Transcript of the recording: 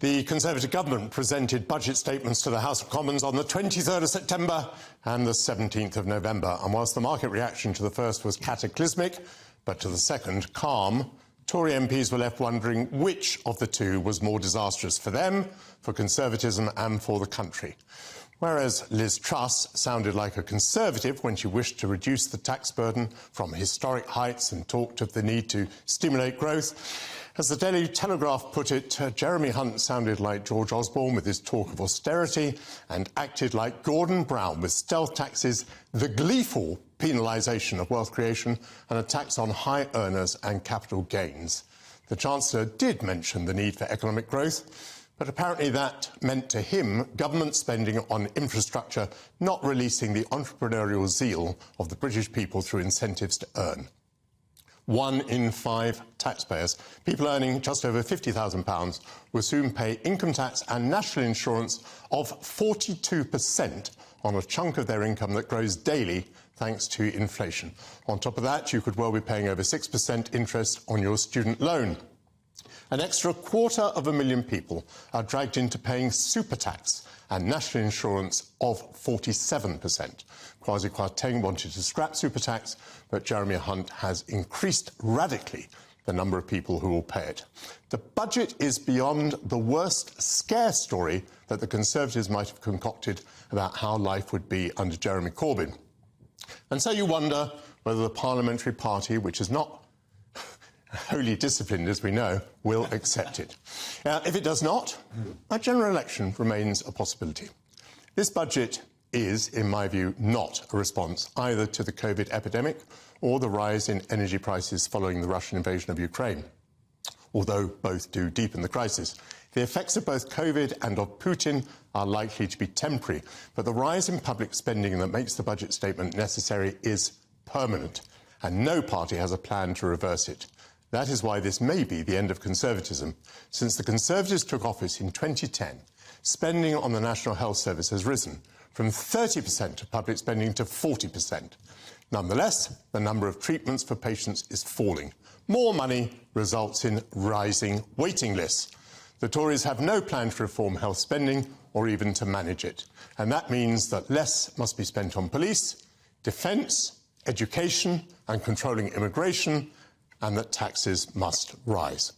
The Conservative government presented budget statements to the House of Commons on the 23rd of September and the 17th of November. And whilst the market reaction to the first was cataclysmic, but to the second, calm, Tory MPs were left wondering which of the two was more disastrous for them, for conservatism and for the country. Whereas Liz Truss sounded like a conservative when she wished to reduce the tax burden from historic heights and talked of the need to stimulate growth, as the Daily Telegraph put it, Jeremy Hunt sounded like George Osborne with his talk of austerity and acted like Gordon Brown with stealth taxes, the gleeful penalisation of wealth creation and a tax on high earners and capital gains. The Chancellor did mention the need for economic growth, but apparently that meant to him government spending on infrastructure, not releasing the entrepreneurial zeal of the British people through incentives to earn. 1 in 5 taxpayers, people earning just over £50,000, will soon pay income tax and national insurance of 42% on a chunk of their income that grows daily thanks to inflation. On top of that, you could well be paying over 6% interest on your student loan. An extra 250,000 people are dragged into paying super tax and national insurance of 47%. Kwasi Kwarteng wanted to scrap super tax, but Jeremy Hunt has increased radically the number of people who will pay it. The budget is beyond the worst scare story that the Conservatives might have concocted about how life would be under Jeremy Corbyn. And so you wonder whether the parliamentary party, which is not wholly disciplined, as we know, will accept it. If it does not, a general election remains a possibility. This budget is, in my view, not a response either to the COVID epidemic or the rise in energy prices following the Russian invasion of Ukraine, although both do deepen the crisis. The effects of both COVID and of Putin are likely to be temporary, but the rise in public spending that makes the budget statement necessary is permanent, and no party has a plan to reverse it. That is why this may be the end of conservatism. Since the Conservatives took office in 2010, spending on the National Health Service has risen from 30% of public spending to 40%. Nonetheless, the number of treatments for patients is falling. More money results in rising waiting lists. The Tories have no plan to reform health spending or even to manage it. And that means that less must be spent on police, defence, education and controlling immigration, and that taxes must rise.